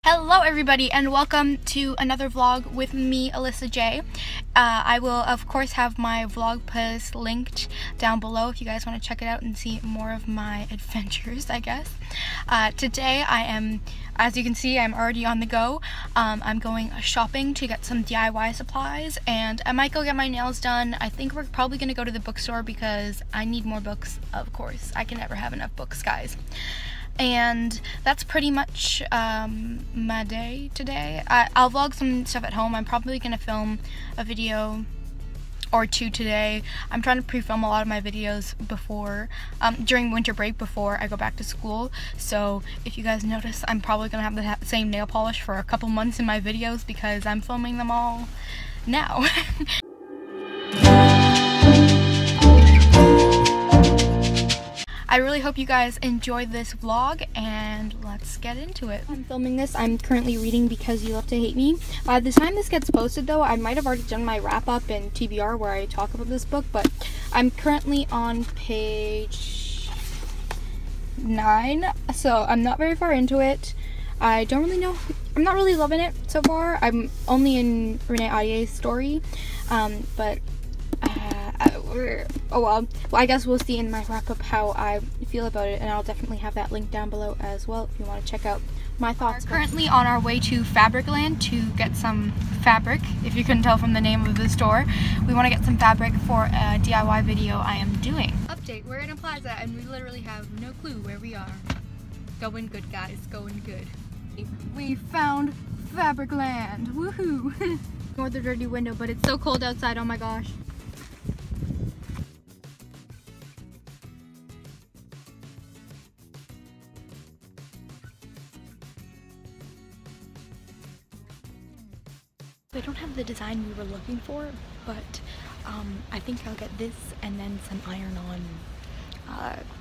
Hello everybody and welcome to another vlog with me, Alyssa J. I will of course have my vlog post linked down below if you guys want to check it out and see more of my adventures, I guess. Today I am, as you can see, I'm already on the go. I'm going shopping to get some DIY supplies and I might go get my nails done. I think we're probably going to go to the bookstore because I need more books, of course. I can never have enough books, guys. And that's pretty much my day today. I'll vlog some stuff at home. I'm probably going to film a video or two today. I'm trying to pre-film a lot of my videos before, during winter break before I go back to school. So if you guys notice, I'm probably going to have the same nail polish for a couple months in my videos because I'm filming them all now. I really hope you guys enjoyed this vlog and let's get into it. I'm filming this. I'm currently reading Because You Love to Hate Me. By the time this gets posted though, I might have already done my wrap up in TBR where I talk about this book, but I'm currently on page 9, so I'm not very far into it. I don't really know. I'm not really loving it so far. I'm only in Renee Audier's story, but oh well. Well, I guess we'll see in my wrap-up how I feel about it, and I'll definitely have that link down below as well if you want to check out my thoughts. We're currently on our way to Fabricland to get some fabric, if you couldn't tell from the name of the store. We want to get some fabric for a DIY video I am doing. Update, we're in a plaza and we literally have no clue where we are. Going good, guys, going good. We found Fabricland, woohoo! Ignore the dirty window, but it's so cold outside, oh my gosh. I don't have the design we were looking for, but I think I'll get this and then some iron-on,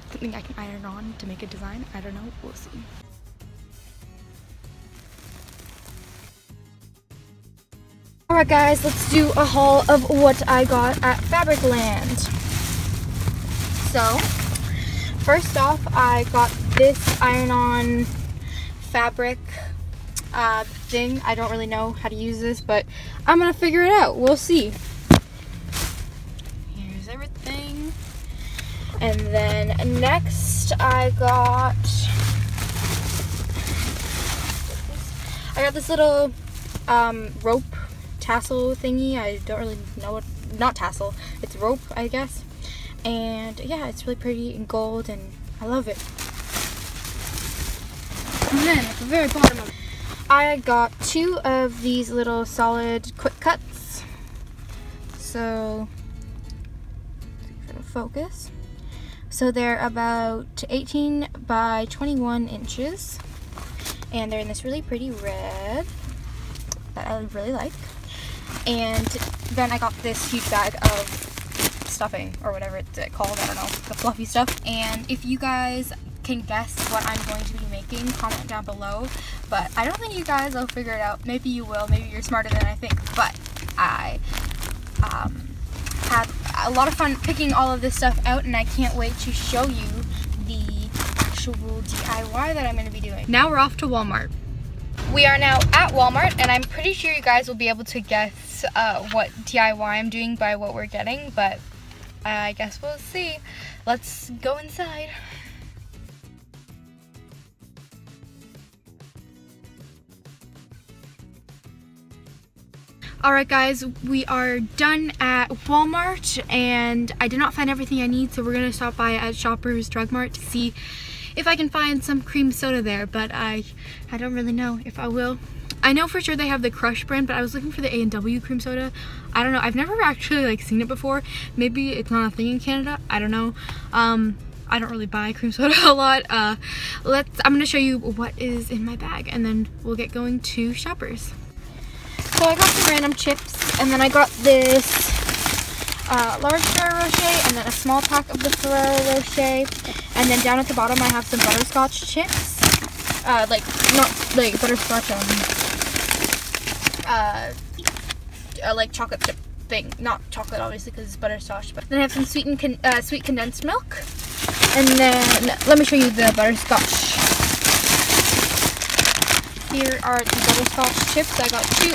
something I can iron on to make a design. I don't know, we'll see. Alright guys, let's do a haul of what I got at Fabricland. So, first off, I got this iron-on fabric thing. I don't really know how to use this, but I'm gonna figure it out. We'll see. Here's everything. And then next I got this little rope tassel thingy. I don't really know what, not tassel, it's rope, I guess. And yeah, it's really pretty in gold and I love it. And then at the very bottom of it, I got 2 of these little solid quick cuts. So, see if it'll focus. So they're about 18 by 21 inches. And they're in this really pretty red that I really like. And then I got this huge bag of stuffing, or whatever it's called, I don't know, the fluffy stuff. And if you guys can guess what I'm going to be making, comment down below. But I don't think you guys will figure it out. Maybe you will, maybe you're smarter than I think. But I had a lot of fun picking all of this stuff out, and I can't wait to show you the actual DIY that I'm going to be doing. Now we're off to Walmart. We are now at Walmart, and I'm pretty sure you guys will be able to guess what DIY I'm doing by what we're getting, but I guess we'll see. Let's go inside. Alright guys, we are done at Walmart and I did not find everything I need, so we're going to stop by at Shoppers Drug Mart to see if I can find some cream soda there, but I don't really know if I will. I know for sure they have the Crush brand, but I was looking for the A&W cream soda. I don't know, I've never actually seen it before. Maybe it's not a thing in Canada, I don't know. I don't really buy cream soda a lot. I'm going to show you what is in my bag and then we'll get going to Shoppers. So I got some random chips, and then I got this large Ferrero Rocher, and then a small pack of the Ferrero Rocher, and then down at the bottom I have some butterscotch chips, not like butterscotch, like chocolate chip thing, not chocolate obviously because it's butterscotch, but then I have some sweet condensed milk, and then let me show you the butterscotch Here are the butterscotch chips. I got two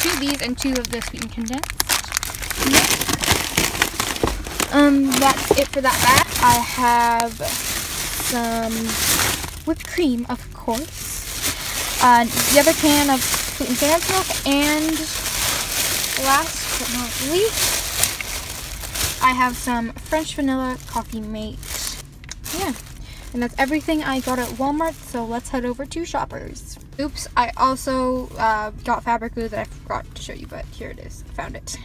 of these and 2 of the sweetened condensed. That's it for that bag. I have some whipped cream, of course. The other can of sweetened condensed milk, and last but not least, I have some French vanilla coffee mate. Yeah, and that's everything I got at Walmart, so let's head over to Shoppers. Oops, I also got fabric glue that I forgot to show you, but here it is. I found it.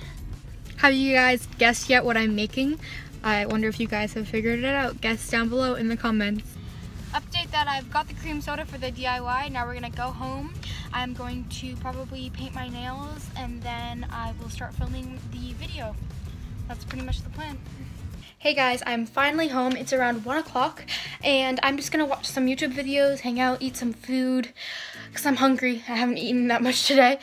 Have you guys guessed yet what I'm making? I wonder if you guys have figured it out. Guess down below in the comments. Update that I've got the cream soda for the DIY. Now we're gonna go home. I'm going to probably paint my nails and then I will start filming the video. That's pretty much the plan. Hey guys, I'm finally home. It's around 1 o'clock and I'm just gonna watch some YouTube videos, hang out, eat some food because I'm hungry. I haven't eaten that much today.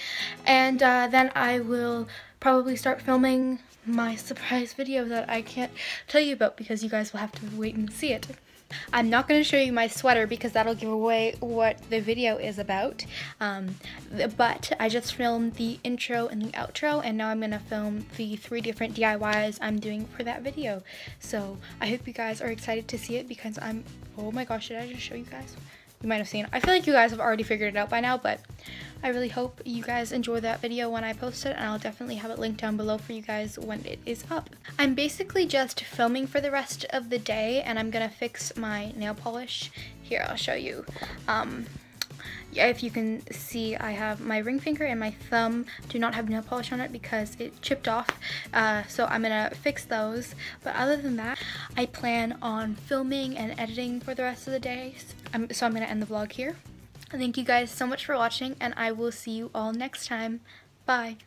And then I will probably start filming my surprise video that I can't tell you about because you guys will have to wait and see it. I'm not going to show you my sweater because that'll give away what the video is about, but I just filmed the intro and the outro, and now I'm going to film the 3 different DIYs I'm doing for that video. So I hope you guys are excited to see it because oh my gosh, did I just show you guys? You might have seen it. I feel like you guys have already figured it out by now, but I really hope you guys enjoy that video when I post it, and I'll definitely have it linked down below for you guys when it is up. I'm basically just filming for the rest of the day, and I'm gonna fix my nail polish. Here, I'll show you. Yeah, if you can see, I have my ring finger and my thumb do not have nail polish on it because it chipped off, so I'm gonna fix those. But other than that, I plan on filming and editing for the rest of the day, so I'm gonna end the vlog here. Thank you guys so much for watching, and I will see you all next time. Bye!